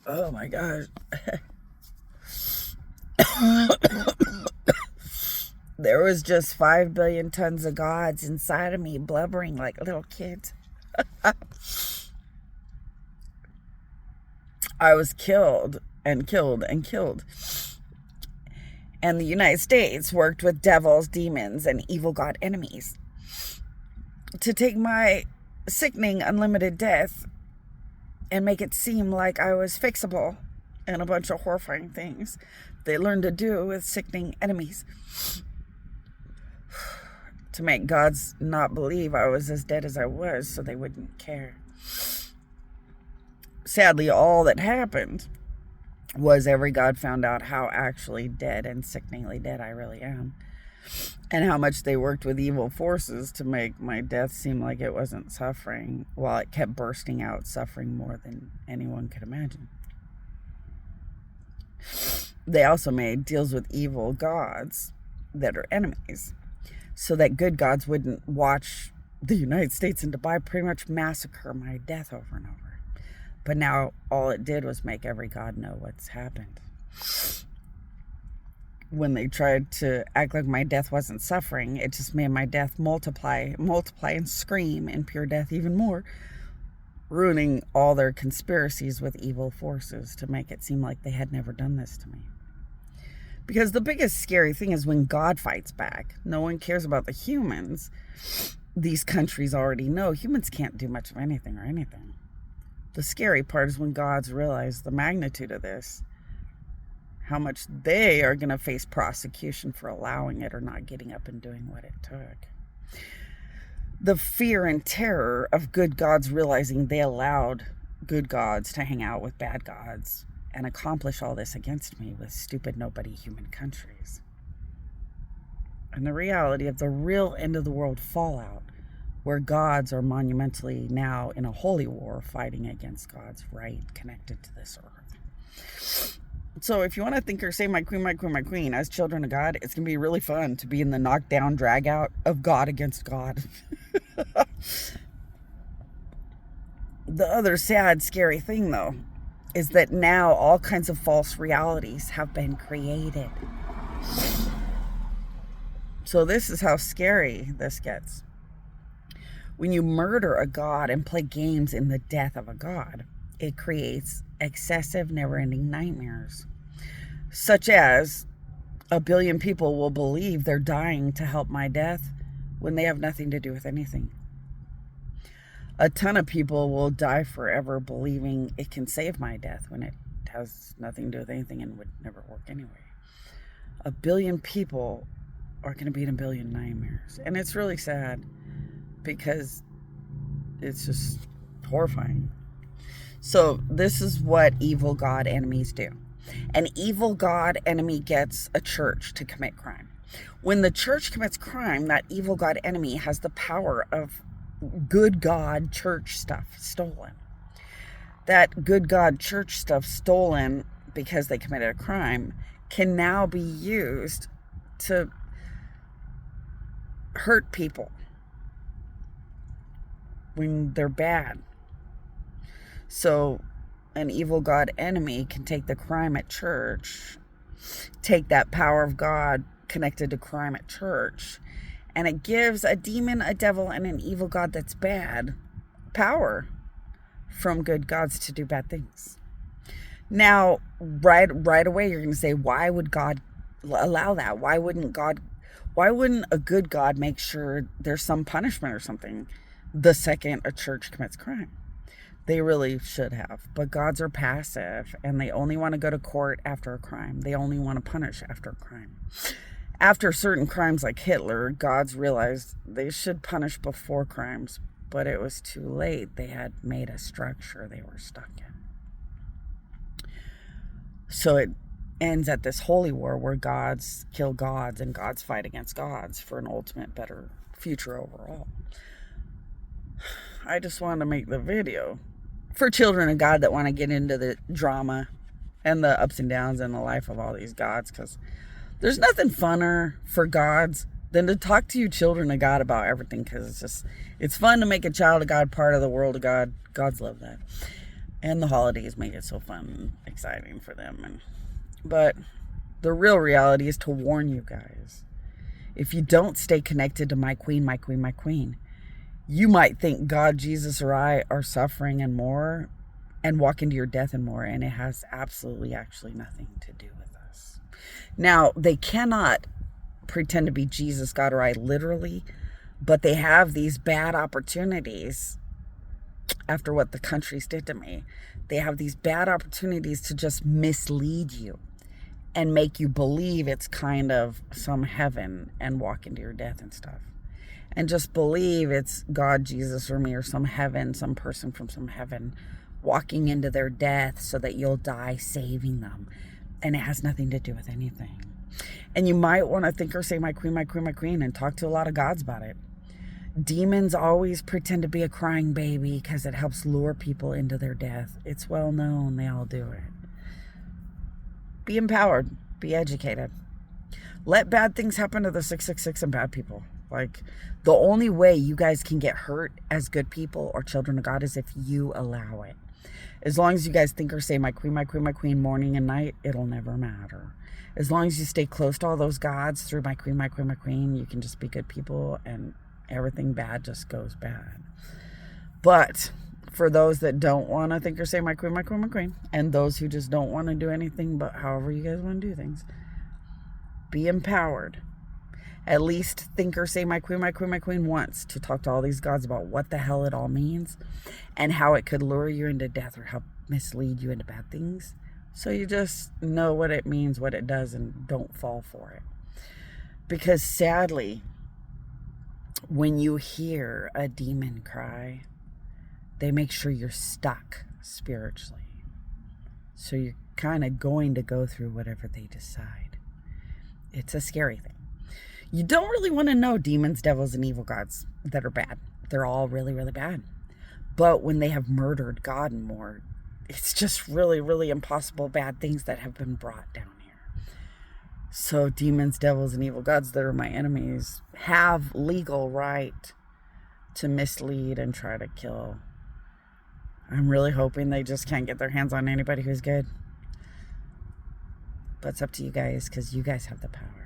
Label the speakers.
Speaker 1: Oh my gosh. There was just 5 billion tons of gods inside of me blubbering like little kids. I was killed and killed and killed. And the United States worked with devils, demons, and evil god enemies to take my sickening unlimited death and make it seem like I was fixable and a bunch of horrifying things they learned to do with sickening enemies to make gods not believe I was as dead as I was so they wouldn't care. Sadly, all that happened was every god found out how actually dead and sickeningly dead I really am, and how much they worked with evil forces to make my death seem like it wasn't suffering, while it kept bursting out suffering more than anyone could imagine. They also made deals with evil gods that are enemies, so that good gods wouldn't watch the United States and Dubai pretty much massacre my death over and over. But now all it did was make every god know what's happened. When they tried to act like my death wasn't suffering, it just made my death multiply and scream in pure death even more, ruining all their conspiracies with evil forces to make it seem like they had never done this to me. Because the biggest scary thing is when God fights back. No one cares about the humans. These countries already know humans can't do much of anything or anything. The scary part is when gods realize the magnitude of this, how much they are going to face prosecution for allowing it or not getting up and doing what it took. The fear and terror of good gods realizing they allowed good gods to hang out with bad gods and accomplish all this against me with stupid nobody human countries. And the reality of the real end of the world fallout, where gods are monumentally now in a holy war fighting against God's right connected to this earth. So if you want to think or say my queen as children of God, it's going to be really fun to be in the knockdown drag out of God against God. The other sad, scary thing, though, is that now all kinds of false realities have been created. So this is how scary this gets. When you murder a god and play games in the death of a god, it creates excessive, never-ending nightmares, such as 1 billion people will believe they're dying to help my death when they have nothing to do with anything. A ton of people will die forever believing it can save my death when it has nothing to do with anything and would never work anyway. 1 billion people are going to be in 1 billion nightmares. And it's really sad because it's just horrifying. So this is what evil god enemies do. An evil god enemy gets a church to commit crime. When the church commits crime, that evil god enemy has the power of good God church stuff stolen. That good God church stuff stolen because they committed a crime can now be used to hurt people when they're bad. So an evil God enemy can take the crime at church, take that power of God connected to crime at church, and it gives a demon, a devil, and an evil god that's bad power from good gods to do bad things. Now, right away, you're going to say, why would God allow that? Why wouldn't a good God make sure there's some punishment or something the second a church commits crime? They really should have. But gods are passive, and they only want to go to court after a crime. They only want to punish after a crime. After certain crimes like Hitler, gods realized they should punish before crimes, but it was too late. They had made a structure they were stuck in. So it ends at this holy war where gods kill gods and gods fight against gods for an ultimate better future overall. I just wanted to make the video for children of God that want to get into the drama and the ups and downs in the life of all these gods, because there's nothing funner for gods than to talk to you children of God about everything, because it's fun to make a child of God part of the world of God. Gods love that. And the holidays make it so fun and exciting for them. But the real reality is to warn you guys. If you don't stay connected to my queen, my queen, my queen, you might think God, Jesus, or I are suffering and more and walk into your death and more. And it has absolutely actually nothing to do with us. Now, they cannot pretend to be Jesus, God, or I literally, but they have these bad opportunities after what the countries did to me. They have these bad opportunities to just mislead you and make you believe it's kind of some heaven and walk into your death and stuff. And just believe it's God, Jesus, or me, or some heaven, some person from some heaven walking into their death so that you'll die saving them. And it has nothing to do with anything. And you might want to think or say, my queen, my queen, my queen, and talk to a lot of gods about it. Demons always pretend to be a crying baby because it helps lure people into their death. It's well known. They all do it. Be empowered. Be educated. Let bad things happen to the 666 and bad people. Like, the only way you guys can get hurt as good people or children of God is if you allow it. As long as you guys think or say, my queen, my queen, my queen, morning and night, it'll never matter. As long as you stay close to all those gods through my queen, my queen, my queen, you can just be good people and everything bad just goes bad. But for those that don't want to think or say, my queen, my queen, my queen, and those who just don't want to do anything but however you guys want to do things, be empowered. At least think or say, my queen, my queen, my queen, once to talk to all these gods about what the hell it all means and how it could lure you into death or help mislead you into bad things. So you just know what it means, what it does, and don't fall for it. Because sadly, when you hear a demon cry, they make sure you're stuck spiritually. So you're kind of going to go through whatever they decide. It's a scary thing. You don't really want to know demons, devils, and evil gods that are bad. They're all really, really bad. But when they have murdered God and more, it's just really, really impossible bad things that have been brought down here. So demons, devils, and evil gods that are my enemies have legal right to mislead and try to kill. I'm really hoping they just can't get their hands on anybody who's good. But it's up to you guys because you guys have the power.